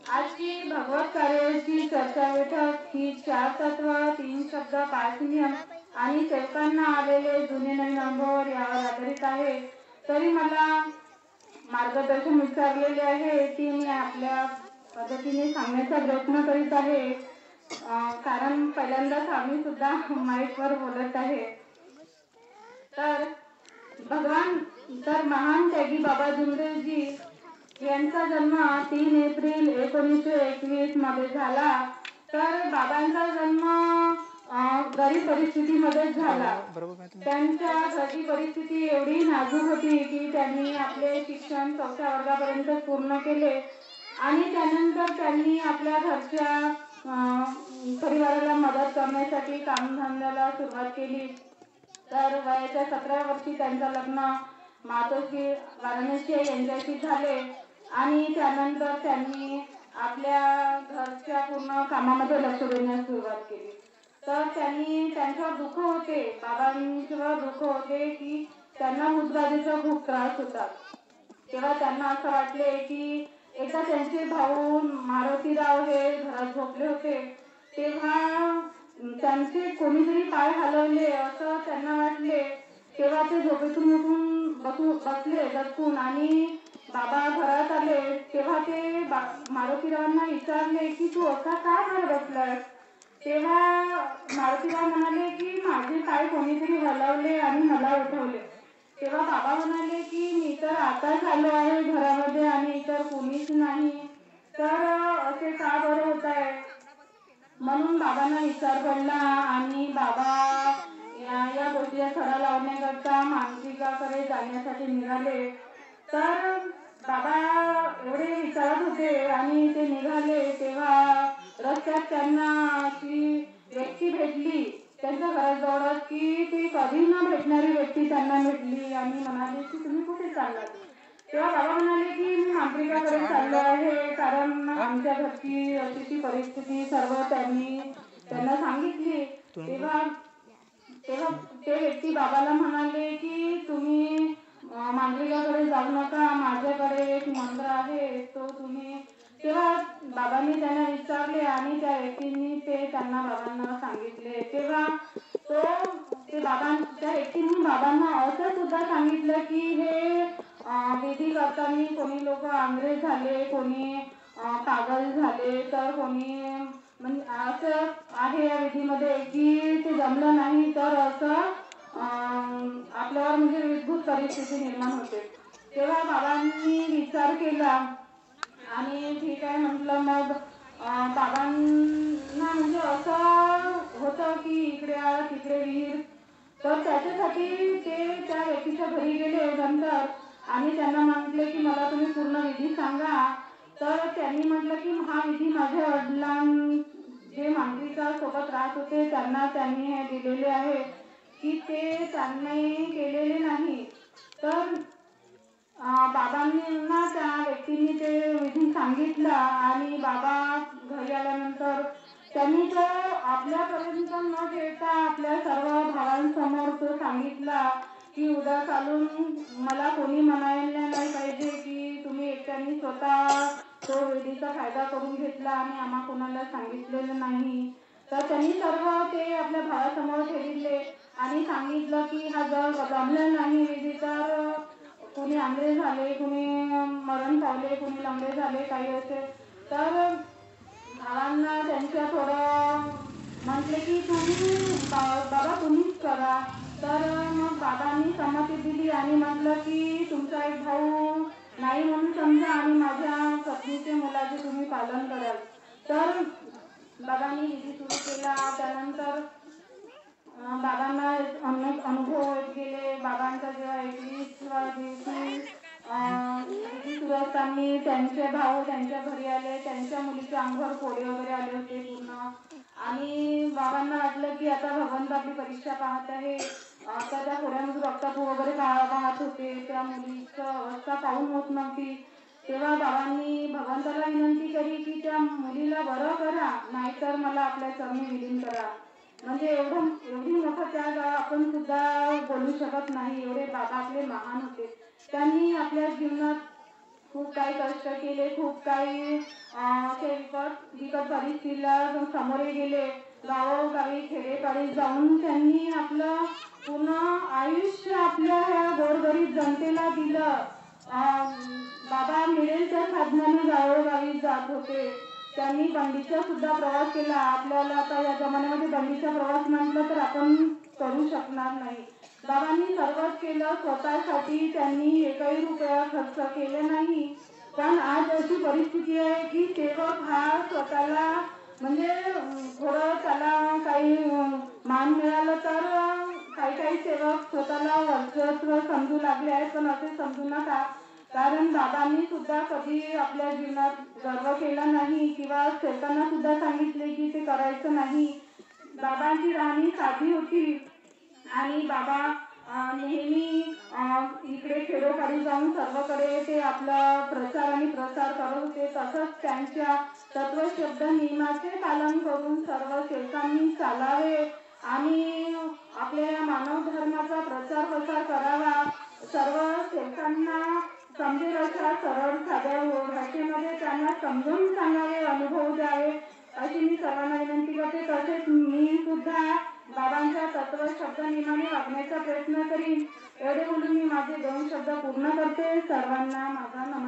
आज की भगवत कार्याची चर्चा बैठक ही 4 तत्व 3 शब्द 5 नियम आणि सेवकांना आलेले जुने नवीन अनुभव यावर आधारित आहे. तरी मला मार्गदर्शन विचारलेले आहे ती मी आपल्या पद्धतीने सांगण्याचा प्रयत्न करीत आहे. कारण पहिल्यांदाच आम्ही सुद्धा माईकवर बोलत आहे. तर भगवान महान त्यागी बाबा जुमदेवजी यांचा जन्म 3 एप्रिल 1921 मध्ये झाला. तर बाबांचा जन्म गरीब परिस्थितीमध्ये झाला. त्यांच्या घरची परिस्थिती एवढी नाजूक होती की त्यांनी आपले शिक्षण 4थ्या वर्गापर्यंत पूर्ण केले आणि त्यानंतर त्यांनी आपल्या घरच्या परिवाराला मदत करण्यासाठी कामधंद्याला सुरुवात केली. तर वयाच्या 17व्या वर्षी त्यांचं लग्न मातोश्री वाराणसी यांच्याशी झाले आणि त्यानंतर त्यांनी आपल्या घरच्या पूर्ण कामामध्ये लक्ष देण्यास सुरुवात केली. तर त्यांनी त्यांच्यावर दुःख होते, बाबांच्यावर दुःख होते की त्यांना उदगादीचा खूप त्रास होता. तेव्हा त्यांना असं वाटले की एकदा त्यांचे भाऊ मारुतीराव हे घरात झोपले होते, तेव्हा त्यांचे कोणीतरी पाय हलवले असं त्यांना वाटले. तेव्हा ते झोपेतून उठून बसले दचकून आणि बाबा घरात आले. तेव्हा ते मारुतीरावांना विचारले की तू असा का घर बसलास. तेव्हा मारुतीराव म्हणाले की माझे पाय कोणीतरी हलवले आणि मला उठवले. तेव्हा बाबा म्हणाले की मी तर आताच आलो आहे घरामध्ये आणि इतर कोणीच नाही, तर असे का बरं होत आहे. म्हणून बाबांना विचार पडला आणि बाबा या गोष्टीला खडा लावण्याकरता मानसिकाकडे जाण्यासाठी निघाले. तर बाबा एवढे विचारत होते आणि ते निघाले तेव्हा रस्त्यात त्यांना अशी व्यक्ती भेटली त्यांच्या घराजवळच की ती कधी न भेटणारी व्यक्ती त्यांना भेटली आणि म्हणाली की तुम्ही कुठे चाललात. तेव्हा बाबा म्हणाले की मी मांत्रिकाकडे चाललो आहे, कारण आमच्या घरची अशी परिस्थिती सर्व त्यांना सांगितली. तेव्हा ते व्यक्ती बाबाला म्हणाले की तुम्ही मांत्रिकाकडे जाऊ नका, माझ्याकडे एक मंत्र आहे तो तुम्ही. तेव्हा बाबांनी त्यांना विचारले आणि त्या व्यक्तींनी ते बाबांना सांगितले. तेव्हा त्या व्यक्तींनी बाबांना असं सुद्धा सांगितलं की हे विधी करताना कोणी लोक आंधळे झाले, कोणी पागल झाले, तर कोणी म्हणजे असं आहे या विधीमध्ये की ते जमलं नाही तर असं आपल्यावर म्हणजे विद्भूत परिस्थिती निर्माण होते. तेव्हा बाबांनी विचार केला आणि ठीक आहे म्हटलं. मग बाबांना म्हणजे असं होतं की इकडे आळ तिकडे विहीर, तर त्याच्यासाठी ते त्या व्यक्तीच्या घरी गेले नंतर आणि त्यांना म्हटले की मला तुम्ही पूर्ण विधी सांगा. तर त्यांनी म्हटलं की हा विधी माझ्या वडिलांनी जे मांत्रिकासोबत राहत होते त्यांनी हे दिलेले आहे की ते त्यांनी केलेले नाही. तर बाबांना त्या व्यक्तींनी ते विधी सांगितलं आणि बाबा घरी आल्यानंतर त्यांनी तो आपल्यापर्यंत न ठेवता आपल्या सर्व भावांसमोर तो सांगितला की उद्या चालून मला कोणी म्हणायला नाही पाहिजे की तुम्ही एकट्याने स्वतः तो विधीचा फायदा करून घेतला आणि आम्हा कोणाला सांगितलेलं नाही. तर त्यांनी सर्व ते आपल्या भावासमोर ठेवले आणि सांगितलं की हा जर जमलं नाही विधी तर कोणी आंधळे झाले, कोणी मरण पावले, कोणी लंगडे झाले, काही असे. तर भावांना त्यांच्या थोडं म्हटले की तुम्ही बाबा तुम्हीच करा. तर मग बाबांनी संमती दिली आणि म्हटलं की तुमचा एक भाऊ नाही म्हणून समजा आणि माझ्या पत्नीचे मुलाचे तुम्ही पालन कराल. तर बाबांनी विधी सुरू केला. त्यानंतर बाबांना अनेक अनुभव येत गेले. बाबांचा जेव्हा 21व्या दिवशी विधी सुरू असताना त्यांचे भाऊ त्यांच्या घरी आले, त्यांच्या मुलीच्या अंगावर फोडे वगैरे आले होते पूर्ण. आणि बाबांना वाटलं की आता भगवंत आपली परीक्षा पाहत आहे. आता त्या फोड्यामधून रक्तापू वगैरे पाहत होते, त्या मुलीचं अवस्था पाहून होत नव्हती. तेव्हा बाबांनी भगवंताला विनंती केली की त्या मुलीला बरं करा, नाहीतर मला आपल्या चरणी विलीन करा. म्हणजे एवढी मोठं त्याग आपण सुद्धा बोलू शकत नाही, एवढे बाबा आपले महान होते. त्यांनी आपल्या जीवनात खूप काही कष्ट केले, खूप काही असे विकट परिस्थितीला सामोरे गेले. गावोगावी खेडेपाडी जाऊन त्यांनी आपलं पूर्ण आयुष्य आपल्या ह्या गोरगरीब जनतेला दिलं. बाबा मिळेल त्या साधनाने गावोगावी जात होते. त्यांनी बंडीचा सुद्धा प्रवास केला. आपल्याला आता या जमान्यामध्ये बंडीचा प्रवास म्हटलं तर आपण करू शकणार नाही. बाबांनी सर्वच केलं स्वतःसाठी. त्यांनी एकही रुपया खर्च केला नाही. पण आज अशी परिस्थिती आहे की सेवक हा स्वतःला म्हणजे थोडं त्याला काही मान मिळालं तर काही काही सेवक स्वतःला वर्चस्व समजू लागले आहेत. पण असे समजू नका, कारण बाबांनी सुद्धा कधी आपल्या जीवनात गर्व केला नाही किंवा सेवकांना सुद्धा सांगितले की ते करायचं नाही. बाबांची राहणी साधी होती आणि बाबा नेहमी इकडे खेडोपाडी जाऊन सर्वकडे ते आपला प्रचार आणि प्रसार करत होते. तसंच त्यांच्या तत्वशब्द नियमाचे पालन करून सर्व सेवकांनी चालावे आणि आपल्या मानव धर्माचा प्रचार प्रसार करावा. सर्व सेवकांना समजेल अशा सरळ साध्या भाषेमध्ये त्यांना समजून सांगावे, अनुभव द्यावे अशी मी सर्वांना विनंती करते. तसेच मी सुद्धा बाबांच्या तत्व शब्द नियमाने वागण्याचा प्रयत्न करीन. एवढे बोलून मी माझे 2 शब्द पूर्ण करते. सर्वांना माझा नमस्कार.